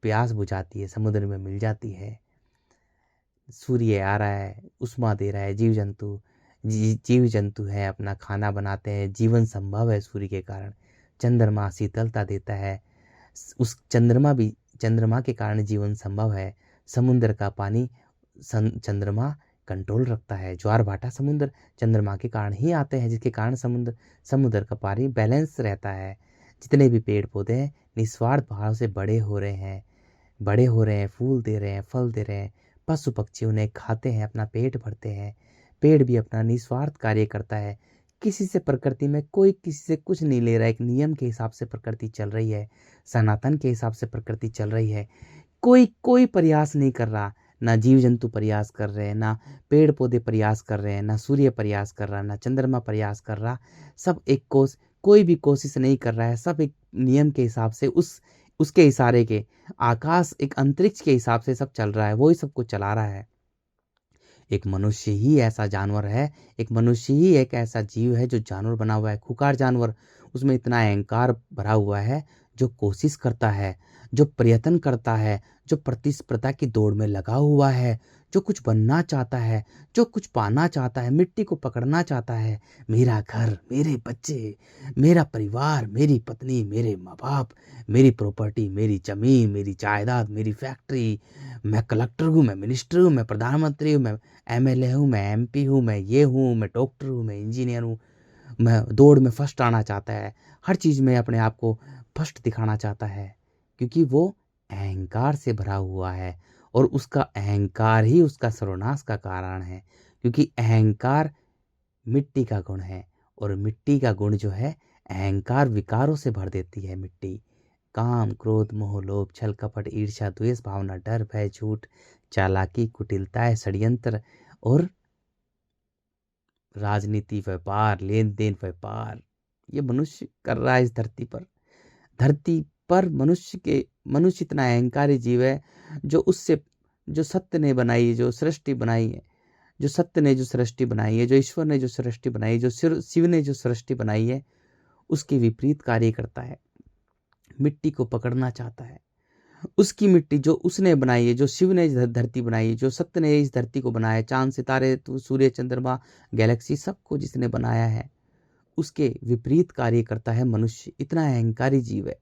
प्यास बुझाती है, समुद्र में मिल जाती है। सूर्य आ रहा है, उष्मा दे रहा है। जीव जंतु है, अपना खाना बनाते हैं, जीवन संभव है सूर्य के कारण। चंद्रमा शीतलता देता है, उस चंद्रमा के कारण जीवन संभव है। समुद्र का पानी चंद्रमा कंट्रोल रखता है। ज्वार भाटा समुद्र चंद्रमा के कारण ही आते हैं, जिसके कारण समुद्र का पानी बैलेंस रहता है। जितने भी पेड़ पौधे हैं निस्वार्थ भाव से बड़े हो रहे हैं, फूल दे रहे हैं, फल दे रहे हैं। पशु पक्षी उन्हें खाते हैं, अपना पेट भरते हैं। पेड़ भी अपना निस्वार्थ कार्य करता है। प्रकृति में कोई किसी से कुछ नहीं ले रहा है। एक नियम के हिसाब से प्रकृति चल रही है, सनातन के हिसाब से प्रकृति चल रही है। कोई प्रयास नहीं कर रहा। ना जीव जंतु प्रयास कर रहे हैं, ना पेड़ पौधे प्रयास कर रहे हैं, ना सूर्य प्रयास कर रहा, ना चंद्रमा प्रयास कर रहा। सब कोई भी कोशिश नहीं कर रहा है। सब एक नियम के हिसाब से, उसके इशारे के, आकाश एक अंतरिक्ष के हिसाब से सब चल रहा है। वही सबको चला रहा है। एक मनुष्य ही ऐसा जानवर है, एक मनुष्य ही एक ऐसा जीव है जो जानवर बना हुआ है, खुंखार जानवर। उसमें इतना अहंकार भरा हुआ है, जो कोशिश करता है, जो प्रयत्न करता है, जो प्रतिस्पर्धा की दौड़ में लगा हुआ है, जो कुछ बनना चाहता है, जो कुछ पाना चाहता है, मिट्टी को पकड़ना चाहता है। मेरा घर, मेरे बच्चे, मेरा परिवार, मेरी पत्नी, मेरे माँ बाप, मेरी प्रॉपर्टी, मेरी जमीन, मेरी जायदाद, मेरी फैक्ट्री। मैं कलेक्टर हूँ, मैं मिनिस्टर हूँ, मैं प्रधानमंत्री हूँ, मैं एमएलए हूँ, मैं एमपी हूँ, मैं ये हूँ, मैं डॉक्टर हूँ, मैं इंजीनियर हूँ। मैं दौड़ में फर्स्ट आना चाहता है, हर चीज़ में अपने आप को फर्स्ट दिखाना चाहता है, क्योंकि वो अहंकार से भरा हुआ है। और उसका अहंकार ही उसका सर्वनाश का कारण है, क्योंकि अहंकार मिट्टी का गुण है। और मिट्टी का गुण जो है, अहंकार विकारों से भर देती है मिट्टी। काम, क्रोध, मोह, लोभ, छल, कपट, ईर्ष्या, द्वेष भावना, डर, भय, झूठ, चालाकी, कुटिलता, षड्यंत्र और राजनीति, व्यापार, लेन देन, व्यापार, ये मनुष्य कर रहा है इस धरती पर। धरती पर मनुष्य के मनुष्य इतना अहंकारी जीव है जो उससे, जो सत्य ने बनाई है, जो सृष्टि बनाई है, जो सत्य ने जो सृष्टि बनाई है, जो ईश्वर ने जो सृष्टि बनाई है, जो शिव ने जो सृष्टि बनाई है, उसके विपरीत कार्य करता है। मिट्टी को पकड़ना चाहता है। उसकी मिट्टी जो उसने बनाई है, जो शिव ने धरती बनाई है, जो सत्य ने इस धरती को बनाया है, चांद सितारे सूर्य चंद्रमा गैलेक्सी सबको जिसने बनाया है, उसके विपरीत कार्य करता है मनुष्य। इतना अहंकारी जीव है,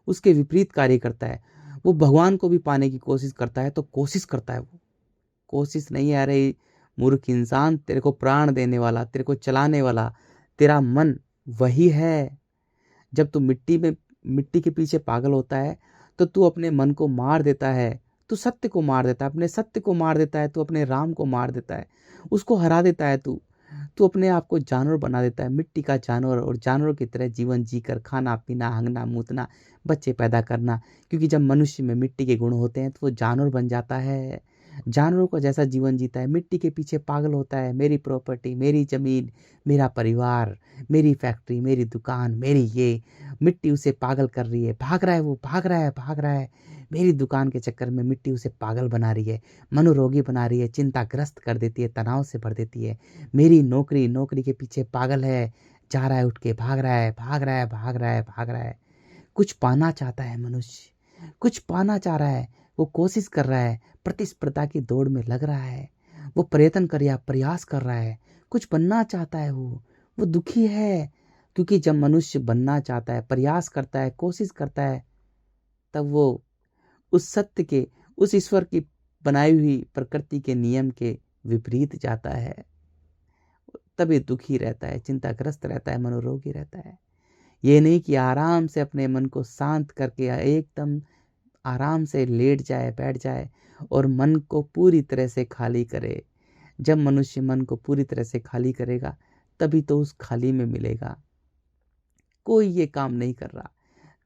उसके विपरीत कार्य करता है। वो भगवान को भी पाने की कोशिश करता है, तो कोशिश करता है, वो कोशिश नहीं है। अरे मूर्ख इंसान, तेरे को प्राण देने वाला, तेरे को चलाने वाला तेरा मन वही है। जब तू मिट्टी के पीछे पागल होता है तो तू अपने मन को मार देता है, तू सत्य को मार देता है, अपने सत्य को मार देता है, तू अपने राम को मार देता है, उसको हरा देता है। तू अपने आप को जानवर बना देता है, मिट्टी का जानवर, और जानवरों की तरह जीवन जीकर खाना पीना, हंगना मूतना, बच्चे पैदा करना। क्योंकि जब मनुष्य में मिट्टी के गुण होते हैं तो वो जानवर बन जाता है, जानवरों का जैसा जीवन जीता है, मिट्टी के पीछे पागल होता है। मेरी प्रॉपर्टी, मेरी ज़मीन, मेरा परिवार, मेरी फैक्ट्री, मेरी दुकान, मेरी ये। मिट्टी उसे पागल कर रही है, भाग रहा है, वो भाग रहा है, भाग रहा है। मेरी दुकान के चक्कर में मिट्टी उसे पागल बना रही है, मनोरोगी बना रही है, चिंताग्रस्त कर देती है, तनाव से भर देती है। मेरी नौकरी, नौकरी के पीछे पागल है, जा रहा है, उठ के भाग रहा है, भाग रहा है, भाग रहा है, भाग रहा है। कुछ पाना चाहता है मनुष्य, कुछ पाना चाह रहा है, वो कोशिश कर रहा है, प्रतिस्पर्धा की दौड़ में लग रहा है, वो प्रयास कर रहा है, कुछ बनना चाहता है। वो दुखी है, क्योंकि जब मनुष्य बनना चाहता है, प्रयास करता है, कोशिश करता है, तब वो उस सत्य के, उस ईश्वर की बनाई हुई प्रकृति के नियम के विपरीत जाता है। तभी दुखी रहता है, चिंताग्रस्त रहता है, मनोरोगी रहता है। ये नहीं कि आराम से अपने मन को शांत करके एकदम आराम से लेट जाए, बैठ जाए और मन को पूरी तरह से खाली करे। जब मनुष्य मन को पूरी तरह से खाली करेगा तभी तो उस खाली में मिलेगा। कोई ये काम नहीं कर रहा,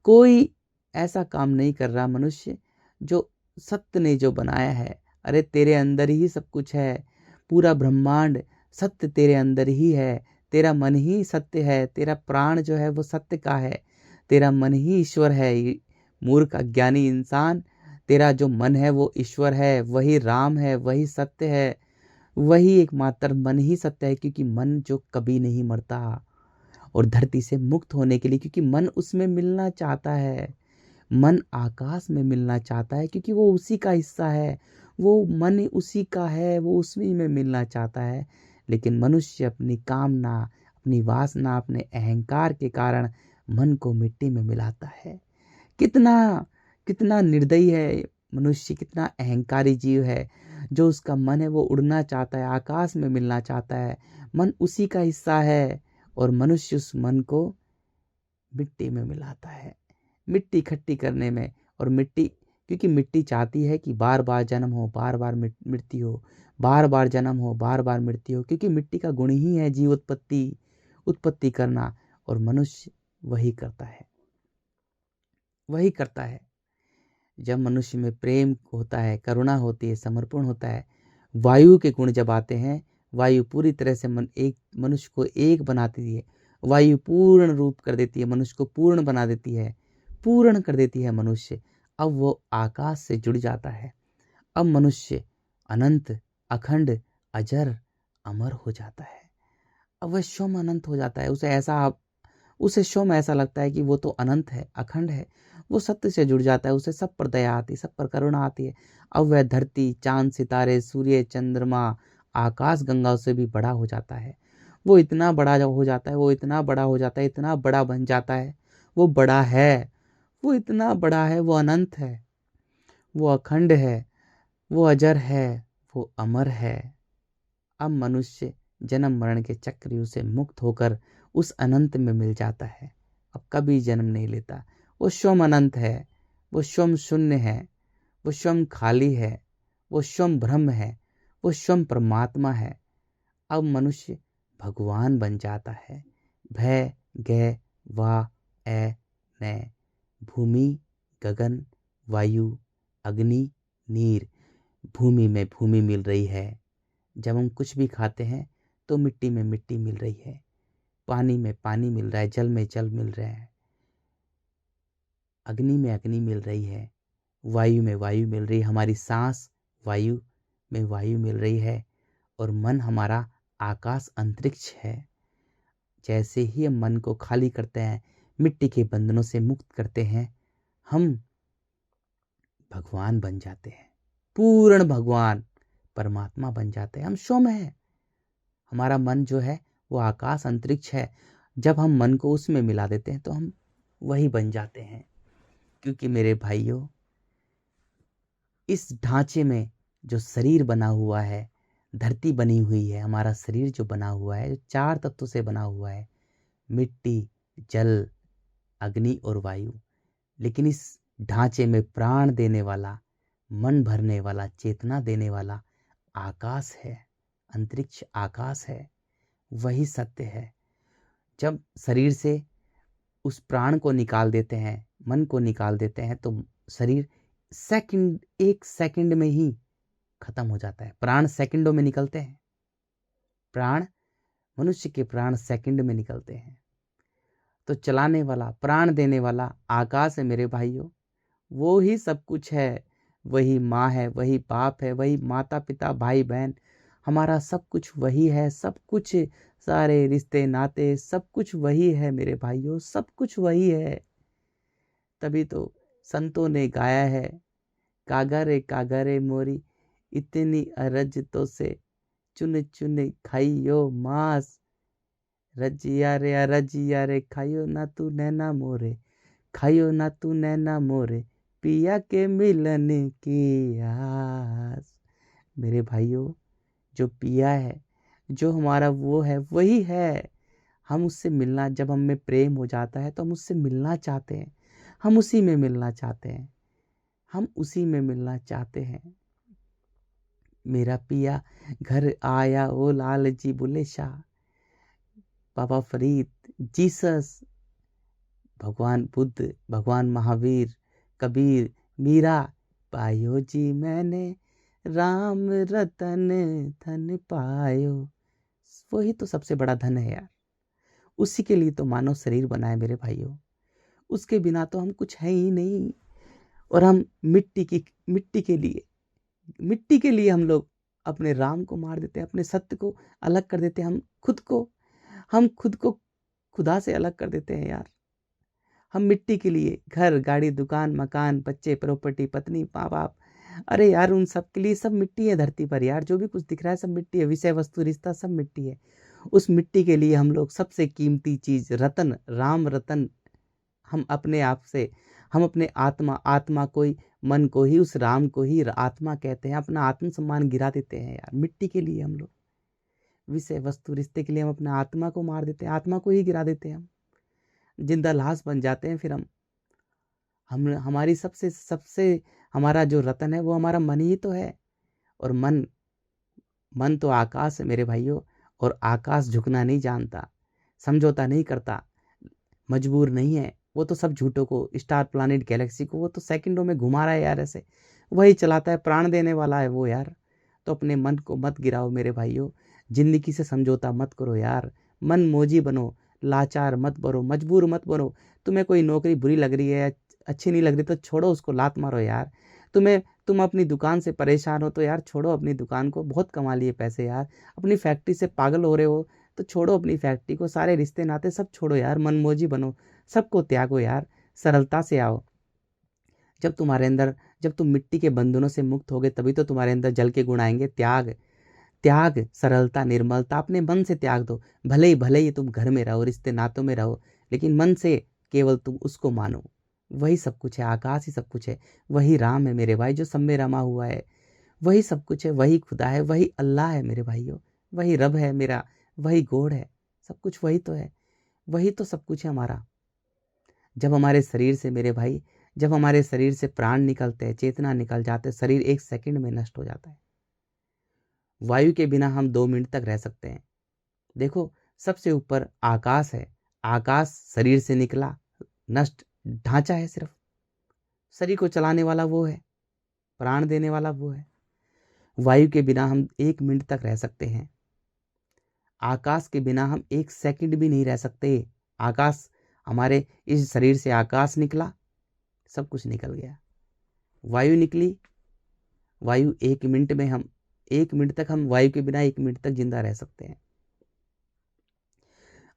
कोई ऐसा काम नहीं कर रहा मनुष्य जो सत्य ने जो बनाया है। अरे तेरे अंदर ही सब कुछ है, पूरा ब्रह्मांड सत्य तेरे अंदर ही है, तेरा मन ही सत्य है, तेरा प्राण जो है वो सत्य का है, तेरा मन ही ईश्वर है। मूर्ख अज्ञानी इंसान, तेरा जो मन है वो ईश्वर है, वही राम है, वही सत्य है, वही एकमात्र मन ही सत्य है। क्योंकि मन जो कभी नहीं मरता, और धरती से मुक्त होने के लिए, क्योंकि मन उसमें मिलना चाहता है, मन आकाश में मिलना चाहता है, क्योंकि वो उसी का हिस्सा है, वो मन उसी का है, वो उसी में मिलना चाहता है। लेकिन मनुष्य अपनी कामना, अपनी वासना, अपने अहंकार के कारण मन को मिट्टी में मिलाता है। कितना कितना निर्दयी है मनुष्य, कितना अहंकारी जीव है। जो उसका मन है वो उड़ना चाहता है, आकाश में मिलना चाहता है, मन उसी का हिस्सा है, और मनुष्य उस मन को मिट्टी में मिलाता है, मिट्टी इकट्ठी करने में। और मिट्टी, क्योंकि मिट्टी चाहती है कि बार बार जन्म हो, बार बार मृत्यु हो, बार बार जन्म हो, बार बार मृत्यु हो, क्योंकि मिट्टी का गुण ही है जीव उत्पत्ति करना। और मनुष्य वही करता है, वही करता है। जब मनुष्य में प्रेम होता है, करुणा होती है, समर्पण होता है, वायु के गुण जब आते हैं, वायु पूरी तरह से मनुष्य को एक बनाती है। वायु पूर्ण रूप कर देती है, मनुष्य को पूर्ण बना देती है, पूर्ण कर देती है मनुष्य। अब वो आकाश से जुड़ जाता है। अब मनुष्य अनंत, अखंड, अजर, अमर हो जाता है। अब वह स्वयं अनंत हो जाता है। उसे स्वयं ऐसा लगता है कि वो तो अनंत है, अखंड है, वो सत्य से जुड़ जाता है, उसे सब पर दया आती है, सब पर करुणा आती है। अब वह धरती, चांद, सितारे, सूर्य, चंद्रमा, आकाश गंगा से भी बड़ा हो जाता है। वो इतना बड़ा जब हो जाता है, वो इतना बड़ा हो जाता है, इतना बड़ा बन जाता है। वो बड़ा है, वो इतना बड़ा है, वो अनंत है, वो अखंड है, वो अजर है, वो अमर है। अब मनुष्य जन्म मरण के चक्र से मुक्त होकर उस अनंत में मिल जाता है। अब कभी जन्म नहीं लेता। वो स्वयं अनंत है, वो स्वयं शून्य है, वो स्वयं खाली है, वो स्वयं ब्रह्म है, वो स्वयं परमात्मा है। अब मनुष्य भगवान बन जाता है। भय ग वा ए न, भूमि, गगन, वायु, अग्नि, नीर। भूमि में भूमि मिल रही है, जब हम कुछ भी खाते हैं तो मिट्टी में मिट्टी मिल रही है, पानी में पानी मिल रहा है, जल में जल मिल रहा है, अग्नि में अग्नि मिल रही है, वायु में वायु मिल रही है, हमारी सांस वायु में वायु मिल रही है, और मन हमारा आकाश अंतरिक्ष है। जैसे ही हम मन को खाली करते हैं, मिट्टी के बंधनों से मुक्त करते हैं, हम भगवान बन जाते हैं, पूर्ण भगवान परमात्मा बन जाते हैं। हम स्वयं है, हमारा मन जो है वो आकाश अंतरिक्ष है। जब हम मन को उसमें मिला देते हैं तो हम वही बन जाते हैं। क्योंकि मेरे भाइयों, इस ढांचे में जो शरीर बना हुआ है, धरती बनी हुई है, हमारा शरीर जो बना हुआ है, जो 4 तत्वों से बना हुआ है, मिट्टी, जल, अग्नि और वायु। लेकिन इस ढांचे में प्राण देने वाला, मन भरने वाला, चेतना देने वाला आकाश है, अंतरिक्ष आकाश है, वही सत्य है। जब शरीर से उस प्राण को निकाल देते हैं, मन को निकाल देते हैं, तो शरीर सेकंड, 1 सेकंड में ही खत्म हो जाता है। प्राण सेकंडों में निकलते हैं, प्राण, मनुष्य के प्राण सेकंड में निकलते हैं। तो चलाने वाला, प्राण देने वाला आकाश है मेरे भाइयों, वो ही सब कुछ है। वही माँ है, वही बाप है, वही माता पिता भाई बहन, हमारा सब कुछ वही है। सब कुछ, सारे रिश्ते नाते, सब कुछ वही है मेरे भाइयों, सब कुछ वही है। तभी तो संतों ने गाया है, कागरे मोरी इतनी अरज तो से, चुन चुन खाइयो मांस, रजिया रे खाइयो ना तू नैना मोरे, खाइयो ना तू नैना मोरे, पिया के मिलन की आस। मेरे भाइयों, जो पिया है, जो हमारा वो है, वही है। हम उससे मिलना, जब हम में प्रेम हो जाता है तो हम उससे मिलना चाहते हैं, हम उसी में मिलना चाहते हैं, हम उसी में मिलना चाहते हैं। मेरा पिया घर आया ओ लाल जी बुले शाह, बाबा फरीद, जीसस, भगवान बुद्ध, भगवान महावीर, कबीर, मीरा, पायो जी मैंने राम रतन धन पायो। वही तो सबसे बड़ा धन है यार। उसी के लिए तो मानव शरीर बना है मेरे भाइयों। उसके बिना तो हम कुछ है ही नहीं। और हम मिट्टी के लिए हम लोग अपने राम को मार देते हैं, अपने सत्य को अलग कर देते हैं, हम खुद को खुदा से अलग कर देते हैं यार। हम मिट्टी के लिए घर, गाड़ी, दुकान, मकान, बच्चे, प्रॉपर्टी, पत्नी, माँ बाप, अरे यार उन सब के लिए सब मिट्टी है धरती पर यार। जो भी कुछ दिख रहा है सब मिट्टी है, विषय वस्तु रिश्ता सब मिट्टी है। उस मिट्टी के लिए हम लोग सबसे कीमती चीज रतन, राम रतन, हम अपने आप से, हम अपने आत्मा को ही, मन को ही, उस राम को ही आत्मा कहते हैं। अपना आत्मसम्मान गिरा देते हैं यार मिट्टी के लिए। हम लोग विषय वस्तु रिश्ते के लिए हम अपना आत्मा को मार देते हैं, आत्मा को ही गिरा देते हैं। हम जिंदा लाश बन जाते हैं। फिर हम हमारी सबसे सबसे हमारा जो रतन है वो हमारा मन ही तो है। और मन तो आकाश है मेरे भाइयों। और आकाश झुकना नहीं जानता, समझौता नहीं करता, मजबूर नहीं है। वो तो सब झूठों को, स्टार प्लानिट गैलेक्सी को वो तो सेकंडों में घुमा रहा है यार। ऐसे वही चलाता है, प्राण देने वाला है वो यार। तो अपने मन को मत गिराओ मेरे भाइयों, जिंदगी से समझौता मत करो यार। मन मौजी बनो, लाचार मत बनो, मजबूर मत बनो। तुम्हें कोई नौकरी बुरी लग रही है, अच्छी नहीं लग रही, तो छोड़ो उसको, लात मारो यार। तुम अपनी दुकान से परेशान हो तो यार छोड़ो अपनी दुकान को, बहुत कमा लिए पैसे यार। अपनी फैक्ट्री से पागल हो रहे हो तो छोड़ो अपनी फैक्ट्री को, सारे रिश्ते नाते सब छोड़ो यार, मनमोजी बनो, सबको त्यागो यार, सरलता से आओ। जब तुम मिट्टी के बंधनों से मुक्त होगे तभी तो तुम्हारे अंदर जल के गुण आएंगे। त्याग, सरलता, निर्मलता अपने मन से त्याग दो। भले ही तुम घर में रहो, रिश्ते नातों में रहो, लेकिन मन से केवल तुम उसको मानो। वही सब कुछ है, आकाश ही सब कुछ है। वही राम है मेरे भाई, जो सब में रमा हुआ है। वही सब कुछ है, वही खुदा है, वही अल्लाह है मेरे भाइयों, वही रब है मेरा, वही गॉड है। सब कुछ वही तो है, वही तो सब कुछ है हमारा। जब हमारे शरीर से मेरे भाई, जब हमारे शरीर से प्राण निकलते हैं, चेतना निकल जाते हैं, शरीर 1 सेकंड में नष्ट हो जाता है। वायु के बिना हम 2 मिनट तक रह सकते हैं। देखो, सबसे ऊपर आकाश है, आकाश शरीर से निकला, नष्ट, ढांचा है सिर्फ। शरीर को चलाने वाला वो है, प्राण देने वाला वो है। वायु के बिना हम 1 मिनट तक रह सकते हैं। आकाश के बिना हम 1 सेकंड भी नहीं रह सकते। आकाश, हमारे इस शरीर से आकाश निकला, सब कुछ निकल गया। वायु निकली, वायु 1 मिनट में हम 1 मिनट तक हम वायु के बिना 1 मिनट तक जिंदा रह सकते हैं।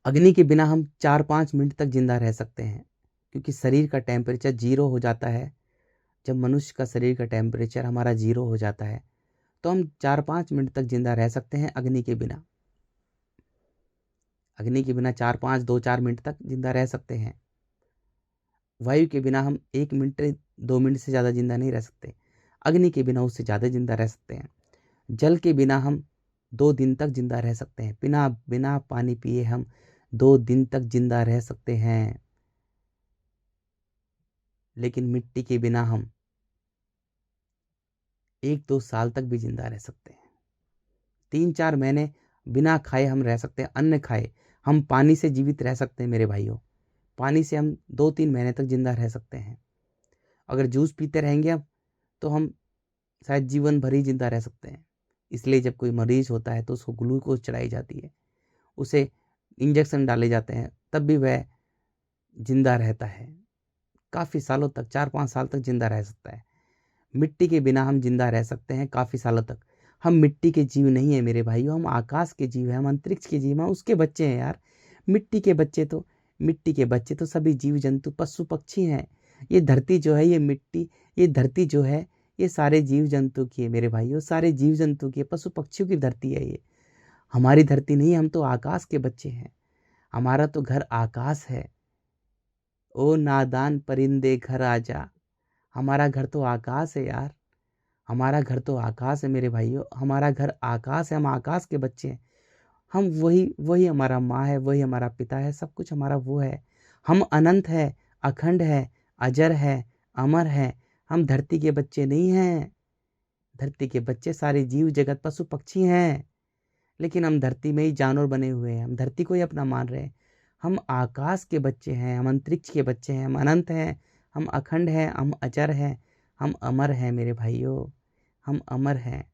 अग्नि के बिना हम 4-5 मिनट तक जिंदा रह सकते हैं, क्योंकि शरीर का टेम्परेचर 0 हो जाता है। जब मनुष्य का शरीर का टेम्परेचर हमारा 0 हो जाता है तो हम 4-5 मिनट तक जिंदा रह सकते हैं अग्नि के बिना। अग्नि के बिना 4-5-2-4 मिनट तक जिंदा रह सकते हैं। वायु के बिना हम 1 मिनट 2 मिनट से ज़्यादा जिंदा नहीं रह सकते। अग्नि के बिना उससे ज़्यादा जिंदा रह सकते हैं। जल के बिना हम 2 दिन तक जिंदा रह सकते हैं। बिना बिना पानी पिए हम 2 दिन तक जिंदा रह सकते हैं। लेकिन मिट्टी के बिना हम 1-2 साल तक भी जिंदा रह सकते हैं। 3-4 महीने बिना खाए हम रह सकते हैं, अन्न खाए। हम पानी से जीवित रह सकते हैं मेरे भाइयों। पानी से हम 2-3 महीने तक जिंदा रह सकते हैं। अगर जूस पीते रहेंगे अब तो हम शायद जीवन भर ही जिंदा रह सकते हैं। इसलिए जब कोई मरीज होता है तो उसको ग्लूकोज चढ़ाई जाती है, उसे इंजेक्शन डाले जाते हैं, तब भी वह जिंदा रहता है। काफ़ी सालों तक, 4-5 साल तक जिंदा रह सकता है। मिट्टी के बिना हम जिंदा रह सकते हैं काफ़ी सालों तक। हम मिट्टी के जीव नहीं है मेरे भाइयों, हम आकाश के जीव हैं, हम अंतरिक्ष के जीव हैं, उसके बच्चे हैं यार। मिट्टी के बच्चे तो सभी जीव जंतु पशु पक्षी हैं। ये धरती जो है, ये मिट्टी, ये धरती जो है, ये सारे जीव जंतु की है मेरे भाइयों, सारे जीव जंतु की है, पशु पक्षियों की धरती है ये। हमारी धरती नहीं, हम तो आकाश के बच्चे हैं। हमारा तो घर आकाश है। ओ नादान परिंदे घर आजा, हमारा घर तो आकाश है यार। हमारा घर तो आकाश है मेरे भाइयों, हमारा घर आकाश है। हम आकाश के बच्चे हैं। हम वही हमारा माँ है, वही हमारा पिता है, सब कुछ हमारा वो है। हम अनंत है, अखंड है, अजर है, अमर है। हम धरती के बच्चे नहीं हैं। धरती के बच्चे सारे जीव जगत पशु पक्षी हैं, लेकिन हम धरती में ही जानवर बने हुए हैं। हम धरती को ही अपना मान रहे हैं। हम आकाश के बच्चे हैं, हम अंतरिक्ष के बच्चे हैं, हम अनंत हैं, हम अखंड हैं, हम अजर हैं, हम अमर हैं मेरे भाइयों, हम अमर हैं।